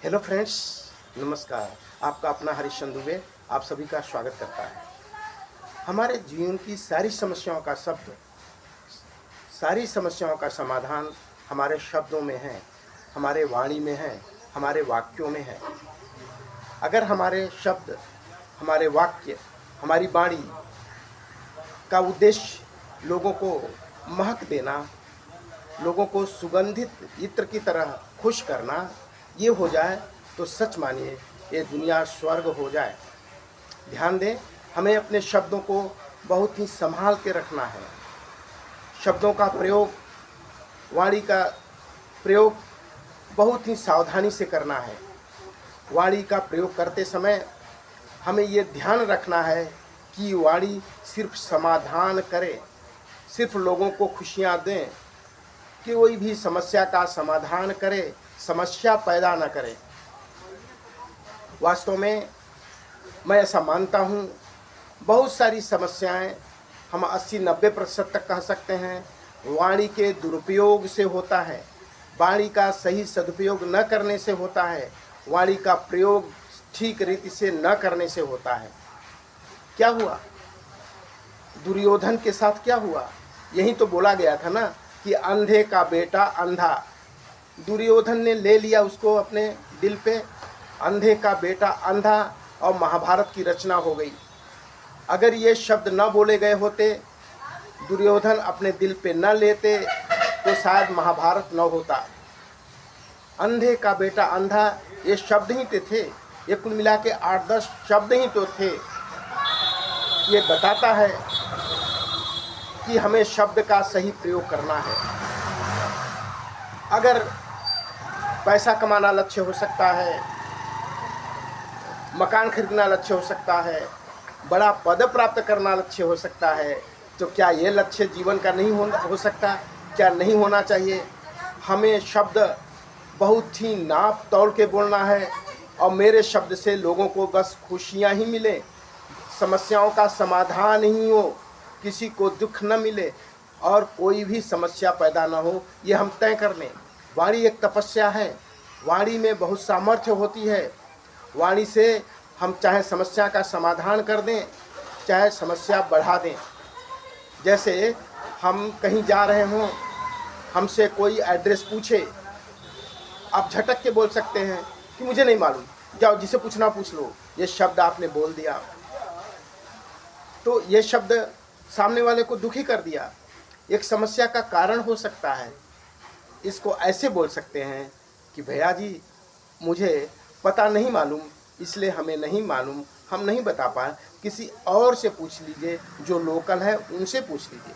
Hello friends, नमस्कार। आपका अपना हरीश दुबे आप सभी का स्वागत करता है। हमारे जीवन की सारी समस्याओं का सारी समस्याओं का समाधान हमारे शब्दों में है, हमारे वाणी में है, हमारे वाक्यों में है। अगर हमारे शब्द, हमारे वाक्य, हमारी वाणी का उद्देश्य लोगों को महक देना, लोगों को सुगंधित इत्र की तरह खुश करना ये हो जाए तो सच मानिए ये दुनिया स्वर्ग हो जाए। ध्यान दें, हमें अपने शब्दों को बहुत ही संभाल के रखना है। शब्दों का प्रयोग, वाणी का प्रयोग बहुत ही सावधानी से करना है। वाणी का प्रयोग करते समय हमें ये ध्यान रखना है कि वाणी सिर्फ समाधान करे, सिर्फ लोगों को खुशियाँ दें, कि कोई भी समस्या का समाधान करे, समस्या पैदा न करे। वास्तव में मैं ऐसा मानता हूँ, बहुत सारी समस्याएं हम 80-90% तक कह सकते हैं वाणी के दुरुपयोग से होता है। वाणी का सही सदुपयोग न करने से होता है। वाणी का प्रयोग ठीक रीति से न करने से होता है। क्या हुआ दुर्योधन के साथ? क्या हुआ? यही तो बोला गया था ना कि अंधे का बेटा अंधा। दुर्योधन ने ले लिया उसको अपने दिल पे, अंधे का बेटा अंधा, और महाभारत की रचना हो गई। अगर ये शब्द न बोले गए होते, दुर्योधन अपने दिल पे न लेते, तो शायद महाभारत न होता। अंधे का बेटा अंधा, ये शब्द ही तो थे, ये कुल मिला के 8-10 शब्द ही तो थे। ये बताता है कि हमें शब्द का सही प्रयोग करना है। अगर पैसा कमाना लक्ष्य हो सकता है, मकान खरीदना लक्ष्य हो सकता है, बड़ा पद प्राप्त करना लक्ष्य हो सकता है, तो क्या ये लक्ष्य जीवन का नहीं हो सकता? क्या नहीं होना चाहिए? हमें शब्द बहुत ही नाप तोल के बोलना है, और मेरे शब्द से लोगों को बस खुशियाँ ही मिले, समस्याओं का समाधान ही हो, किसी को दुख न मिले और कोई भी समस्या पैदा न हो, ये हम तय कर लें। वाणी एक तपस्या है, वाणी में बहुत सामर्थ्य होती है। वाणी से हम चाहे समस्या का समाधान कर दें, चाहे समस्या बढ़ा दें। जैसे हम कहीं जा रहे हों, हमसे कोई एड्रेस पूछे, आप झटक के बोल सकते हैं कि मुझे नहीं मालूम, जाओ जिसे पूछना पूछ लो। ये शब्द आपने बोल दिया तो ये शब्द सामने वाले को दुखी कर दिया, एक समस्या का कारण हो सकता है। इसको ऐसे बोल सकते हैं कि भैया जी मुझे पता नहीं मालूम, इसलिए हमें नहीं मालूम, हम नहीं बता पाए, किसी और से पूछ लीजिए, जो लोकल है उनसे पूछ लीजिए।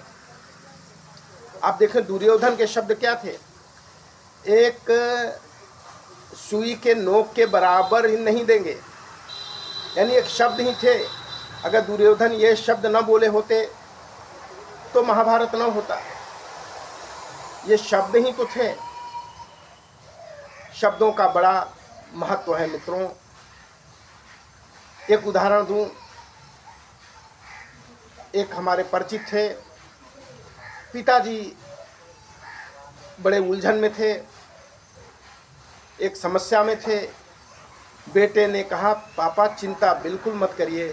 आप देखें दुर्योधन के शब्द क्या थे? एक सुई के नोक के बराबर ही नहीं देंगे, यानी एक शब्द ही थे। अगर दुर्योधन ये शब्द न बोले होते तो महाभारत न होता। ये शब्द ही तो थे। शब्दों का बड़ा महत्व है मित्रों। एक उदाहरण दूं, एक हमारे परिचित थे, पिताजी बड़े उलझन में थे, एक समस्या में थे। बेटे ने कहा, पापा चिंता बिल्कुल मत करिए,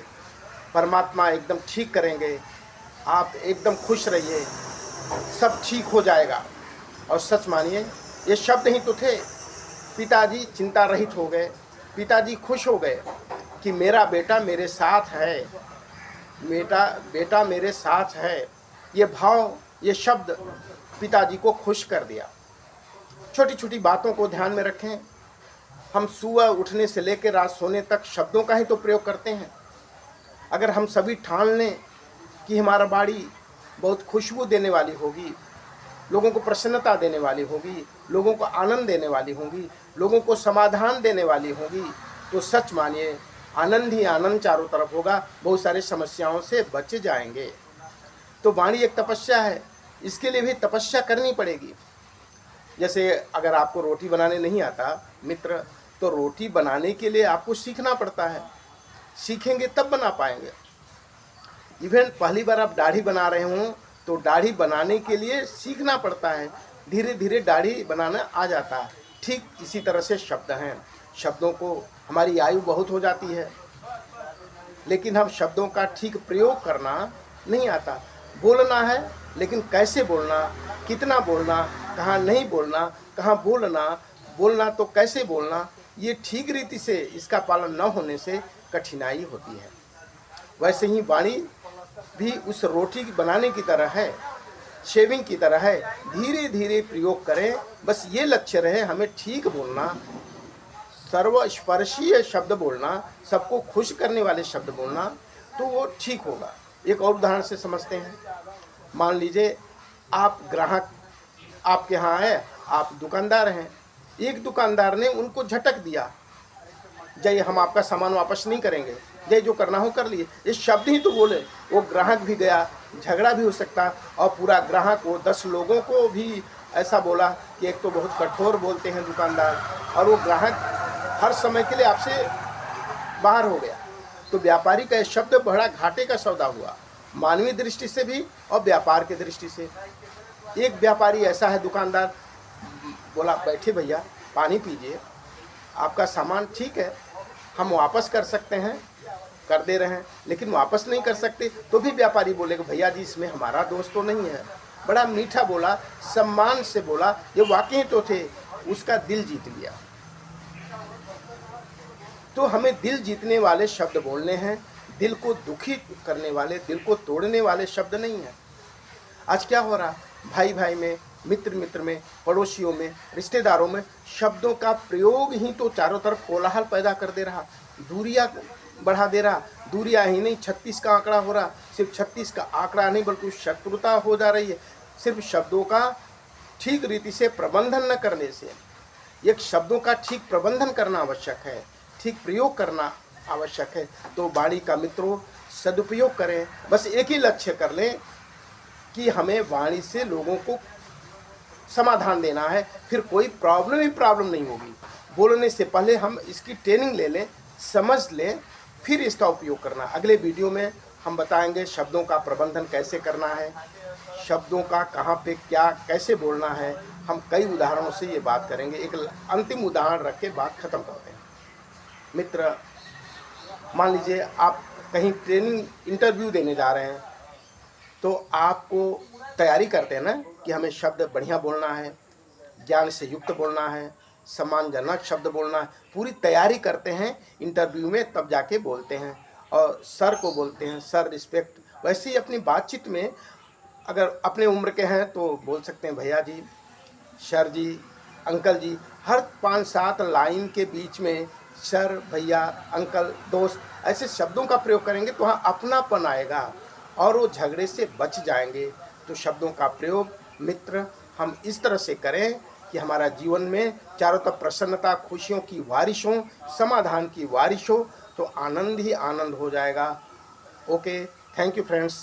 परमात्मा एकदम ठीक करेंगे, आप एकदम खुश रहिए, सब ठीक हो जाएगा। और सच मानिए ये शब्द ही तो थे। पिताजी चिंता रहित हो गए, पिताजी खुश हो गए कि मेरा बेटा मेरे साथ है, बेटा मेरे साथ है। ये भाव, ये शब्द पिताजी को खुश कर दिया। छोटी छोटी बातों को ध्यान में रखें। हम सुबह उठने से लेकर रात सोने तक शब्दों का ही तो प्रयोग करते हैं। अगर हम सभी ठान लें कि हमारा वाणी बहुत खुशबू देने वाली होगी, लोगों को प्रसन्नता देने वाली होगी, लोगों को आनंद देने वाली होगी, लोगों को समाधान देने वाली होगी, तो सच मानिए आनंद ही आनंद चारों तरफ होगा, बहुत सारी समस्याओं से बच जाएंगे। तो वाणी एक तपस्या है, इसके लिए भी तपस्या करनी पड़ेगी। जैसे अगर आपको रोटी बनाने नहीं आता मित्र, तो रोटी बनाने के लिए आपको सीखना पड़ता है, सीखेंगे तब बना पाएंगे। इवन पहली बार आप दाढ़ी बना रहे हों तो दाढ़ी बनाने के लिए सीखना पड़ता है, धीरे धीरे दाढ़ी बनाना आ जाता है। ठीक इसी तरह से शब्द हैं। शब्दों को, हमारी आयु बहुत हो जाती है, लेकिन हम शब्दों का ठीक प्रयोग करना नहीं आता। बोलना है, लेकिन कैसे बोलना, कितना बोलना, कहाँ नहीं बोलना, कहाँ बोलना, बोलना तो कैसे बोलना, ये ठीक रीति से इसका पालन न होने से कठिनाई होती है। वैसे ही वाणी भी उस रोटी बनाने की तरह है, शेविंग की तरह है, धीरे धीरे प्रयोग करें। बस ये लक्ष्य रहे हमें ठीक बोलना, सर्वस्पर्शीय शब्द बोलना, सबको खुश करने वाले शब्द बोलना, तो वो ठीक होगा। एक और उदाहरण से समझते हैं। मान लीजिए आप ग्राहक आपके यहाँ आए, आप दुकानदार हैं, एक दुकानदार ने उनको झटक दिया, जय हम आपका सामान वापस नहीं करेंगे, जय जो करना हो कर लिए, ये शब्द ही तो बोले। वो ग्राहक भी गया, झगड़ा भी हो सकता, और पूरा ग्राहक वो 10 लोगों को भी ऐसा बोला कि एक तो बहुत कठोर बोलते हैं दुकानदार, और वो ग्राहक हर समय के लिए आपसे बाहर हो गया। तो व्यापारी का शब्द बड़ा घाटे का सौदा हुआ, मानवीय दृष्टि से भी और व्यापार की दृष्टि से। एक व्यापारी ऐसा है, दुकानदार बोला बैठे भैया पानी पीजिए, आपका सामान ठीक है हम वापस कर सकते हैं, कर दे रहे हैं, लेकिन वापस नहीं कर सकते, तो भी व्यापारी बोलेगा भैया जी इसमें हमारा दोष तो नहीं है। बड़ा मीठा बोला, सम्मान से बोला, ये वाकई तो थे, उसका दिल जीत लिया। तो हमें दिल जीतने वाले शब्द बोलने हैं, दिल को दुखी करने वाले, दिल को तोड़ने वाले शब्द नहीं है। आज क्या हो रहा, भाई भाई में, मित्र मित्र में, पड़ोसियों में, रिश्तेदारों में शब्दों का प्रयोग ही तो चारों तरफ कोलाहल पैदा कर दे रहा, दूरियां बढ़ा दे रहा। दूरियां ही नहीं, 36 का आंकड़ा हो रहा, सिर्फ 36 का आंकड़ा नहीं बल्कि शत्रुता हो जा रही है, सिर्फ शब्दों का ठीक रीति से प्रबंधन न करने से। एक शब्दों का ठीक प्रबंधन करना आवश्यक है, ठीक प्रयोग करना आवश्यक है। तो वाणी का मित्रों सदुपयोग करें, बस एक ही लक्ष्य कर लें कि हमें वाणी से लोगों को समाधान देना है, फिर कोई प्रॉब्लम नहीं होगी। बोलने से पहले हम इसकी ट्रेनिंग ले लें, समझ लें, फिर इसका उपयोग करना। अगले वीडियो में हम बताएंगे शब्दों का प्रबंधन कैसे करना है, शब्दों का कहाँ पे क्या कैसे बोलना है। हम कई उदाहरणों से ये बात करेंगे। एक अंतिम उदाहरण रख के बात खत्म करते हैं। मित्र, मान लीजिए आप कहीं ट्रेनिंग इंटरव्यू देने जा रहे हैं, तो आपको तैयारी करते हैं ना कि हमें शब्द बढ़िया बोलना है, ज्ञान से युक्त बोलना है, सम्मानजनक शब्द बोलना है, पूरी तैयारी करते हैं इंटरव्यू में, तब जाके बोलते हैं। और सर को बोलते हैं, सर रिस्पेक्ट। वैसे ही अपनी बातचीत में अगर अपने उम्र के हैं तो बोल सकते हैं भैया जी, सर जी, अंकल जी। हर 5-7 लाइन के बीच में सर, भैया, अंकल, दोस्त ऐसे शब्दों का प्रयोग करेंगे तो वहाँ अपनापन आएगा और वो झगड़े से बच जाएंगे। तो शब्दों का प्रयोग मित्र हम इस तरह से करें कि हमारा जीवन में चारों तरफ प्रसन्नता, खुशियों की बारिश हो, समाधान की बारिश हो, तो आनंद ही आनंद हो जाएगा। Okay, thank you friends.